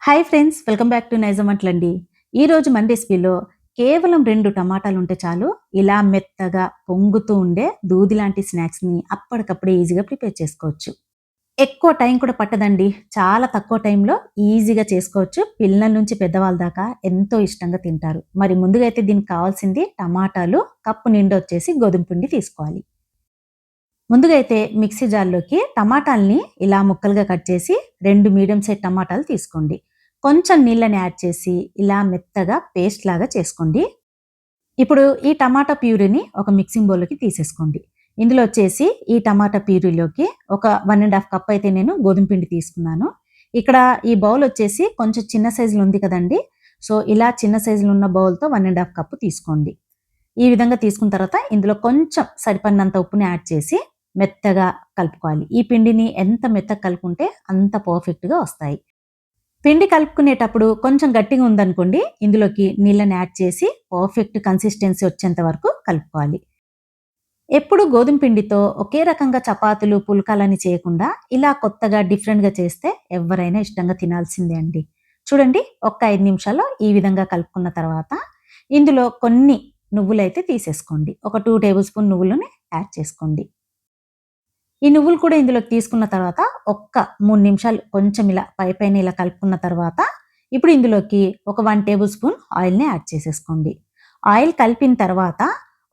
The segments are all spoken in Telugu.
Hi friends, welcome back to Nizam వంటలండి. ఈరోజు మన రెసిపీలో కేవలం 2 టమాటాలు ఉంటే చాలు ఇలా మెత్తగా పొంగుతూ ఉండే దూది లాంటి స్నాక్స్ని అప్పటికప్పుడే ఈజీగా ప్రిపేర్ చేసుకోవచ్చు. ఎక్కువ టైం కూడా పట్టదండి. చాలా తక్కువ టైంలో ఈజీగా చేసుకోవచ్చు. పిల్లల నుంచి పెద్దవాళ్ళ దాకా ఎంతో ఇష్టంగా తింటారు. మరి ముందుగా అయితే దీనికి కావాల్సింది టమాటాలు కప్పు నిండా వచ్చేసి గోధుమ పిండి తీసుకోవాలి. ముందుగా అయితే మిక్సీ జార్లోకి టమాటాలని ఇలా ముక్కలుగా కట్ చేసి 2 మీడియం సైజ్ టమాటాలు తీసుకోండి. కొంచెం నీళ్ళని యాడ్ చేసి ఇలా మెత్తగా పేస్ట్ లాగా చేసుకోండి. ఇప్పుడు ఈ టమాటా ప్యూరీని ఒక మిక్సింగ్ బౌల్‌లోకి తీసేసుకోండి. ఇందులో వచ్చేసి ఈ టమాటా ప్యూరీలోకి ఒక 1 ½ కప్ అయితే నేను గోధుమ పిండి తీసుకున్నాను. ఇక్కడ ఈ బౌల్ వచ్చేసి కొంచెం చిన్న సైజులో ఉంది కదండీ! సో, ఇలా చిన్న సైజులో ఉన్న బౌల్‌తో 1 ½ కప్ తీసుకోండి. ఈ విధంగా తీసుకున్న తర్వాత ఇందులో కొంచెం సరిపడినంత ఉప్పుని యాడ్ చేసి మెత్తగా కలుపుకోవాలి. ఈ పిండిని ఎంత మెత్తగా కలుపుకుంటే అంత పర్ఫెక్ట్‌గా వస్తాయి. పిండి కలుపుకునేటప్పుడు కొంచెం గట్టిగా ఉందనుకోండి, ఇందులోకి నీళ్ళని యాడ్ చేసి పర్ఫెక్ట్ కన్సిస్టెన్సీ వచ్చేంత వరకు కలుపుకోవాలి. ఎప్పుడు గోధుమ పిండితో ఒకే రకంగా చపాతీలు, పుల్కాలని చేయకుండా ఇలా కొత్తగా డిఫరెంట్‌గా చేస్తే ఎవ్వరైనా ఇష్టంగా తినాల్సిందే అండి. చూడండి, ఒక్క 5 నిమిషాల్లో ఈ విధంగా కలుపుకున్న తర్వాత ఇందులో కొన్ని నువ్వులైతే తీసేసుకోండి. ఒక 2 టేబుల్ స్పూన్ నువ్వులని యాడ్ చేసుకోండి. ఈ నువ్వులు కూడా ఇందులోకి తీసుకున్న తర్వాత ఒక్క 3 నిమిషాలు కొంచెం ఇలా పైపైన ఇలా కలుపుకున్న తర్వాత ఇప్పుడు ఇందులోకి ఒక 1 టేబుల్ స్పూన్ ఆయిల్‌ని యాడ్ చేసేసుకోండి. ఆయిల్ కలిపిన తర్వాత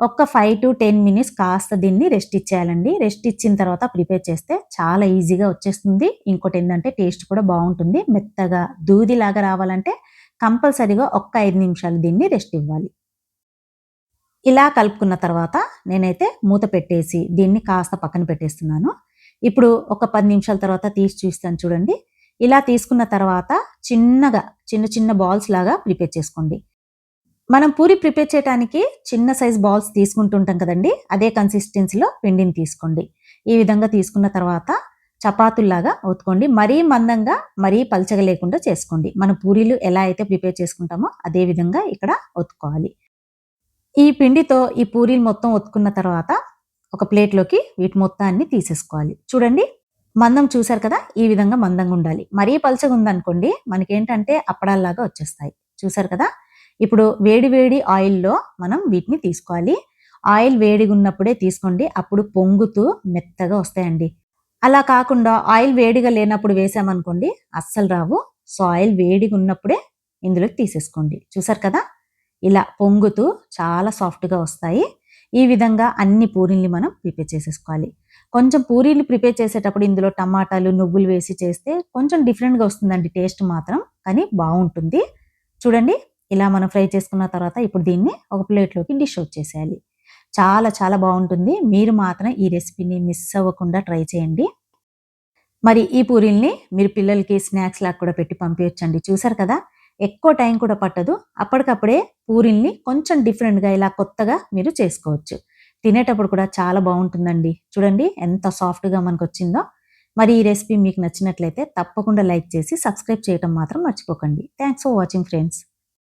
ఒక 5-10 మినిట్స్ కాస్త దీన్ని రెస్ట్ ఇచ్చేయాలండి. రెస్ట్ ఇచ్చిన తర్వాత ప్రిపేర్ చేస్తే చాలా ఈజీగా వచ్చేస్తుంది. ఇంకోటేంటంటే టేస్ట్ కూడా బావుంటుంది. మెత్తగా దూదిలాగా రావాలంటే కంపల్సరీగా ఒక్క 5 నిమిషాలు దీన్ని రెస్ట్ ఇవ్వాలి. ఇలా కలుపుకున్న తర్వాత నేనైతే మూత పెట్టేసి దీన్ని కాస్త పక్కన పెట్టేస్తున్నాను. ఇప్పుడు ఒక 10 నిమిషాల తర్వాత తీసి చూస్తాను చూడండి. ఇలా తీసుకున్న తర్వాత చిన్నగా చిన్న చిన్న బాల్స్ లాగా ప్రిపేర్ చేసుకోండి. మనం పూరి ప్రిపేర్ చేయడానికి చిన్న సైజ్ బాల్స్ తీసుకుంటుంటాం కదండీ! అదే కన్సిస్టెన్సీలో పిండిని తీసుకోండి. ఈ విధంగా తీసుకున్న తర్వాత చపాతీల్లాగా ఒత్తుకోండి. మరీ మందంగా, మరీ పల్చగా లేకుండా చేసుకోండి. మనం పూరీలు ఎలా అయితే ప్రిపేర్ చేసుకుంటామో అదే విధంగా ఇక్కడ ఒత్తుకోవాలి. ఈ పిండితో ఈ పూరీలు మొత్తం ఒత్తుకున్న తర్వాత ఒక ప్లేట్‌లోకి వీటి మొత్తాన్ని తీసేసుకోవాలి. చూడండి, మందం చూసారు కదా! ఈ విధంగా మందంగా ఉండాలి. మరీ పల్చగా ఉందనుకోండి మనకేంటంటే అప్పడాల్లాగా వచ్చేస్తాయి. చూసారు కదా! ఇప్పుడు వేడి వేడి ఆయిల్‌లో మనం వీటిని తీసుకోవాలి. ఆయిల్ వేడిగున్నప్పుడే తీసుకోండి. అప్పుడు పొంగుతూ మెత్తగా వస్తాయండి. అలా కాకుండా ఆయిల్ వేడిగా లేనప్పుడు వేసామనుకోండి అస్సలు రావు. సో, ఆయిల్ వేడిగున్నప్పుడే ఇందులోకి తీసేసుకోండి. చూసారు కదా! ఇలా పొంగుతూ చాలా సాఫ్ట్‌గా వస్తాయి. ఈ విధంగా అన్ని పూరీల్ని మనం ప్రిపేర్ చేసేసుకోవాలి. కొంచెం పూరీలు ప్రిపేర్ చేసేటప్పుడు ఇందులో టమాటాలు, నువ్వులు వేసి చేస్తే కొంచెం డిఫరెంట్‌గా వస్తుందండి టేస్ట్ మాత్రం. కానీ బావుంటుంది. చూడండి, ఇలా మనం ఫ్రై చేసుకున్న తర్వాత ఇప్పుడు దీన్ని ఒక ప్లేట్‌లోకి డిష్ ఔట్ చేసేయాలి. చాలా చాలా బావుంటుంది. మీరు మాత్రం ఈ రెసిపీని మిస్ అవ్వకుండా ట్రై చేయండి. మరి ఈ పూరీల్ని మీరు పిల్లలకి స్నాక్స్ లాగా కూడా పెట్టి పంపియొచ్చండి. చూసారు కదా! ఎక్కువ టైం కూడా పట్టదు. అప్పటికప్పుడే పూరీల్ని కొంచెం డిఫరెంట్‌గా ఇలా కొత్తగా మీరు చేసుకోవచ్చు. తినేటప్పుడు కూడా చాలా బావుంటుందండి. చూడండి ఎంత సాఫ్ట్‌గా మనకొచ్చిందో. మరి ఈ రెసిపీ మీకు నచ్చినట్లయితే తప్పకుండా లైక్ చేసి సబ్స్క్రైబ్ చేయటం మాత్రం మర్చిపోకండి. Thanks for watching friends.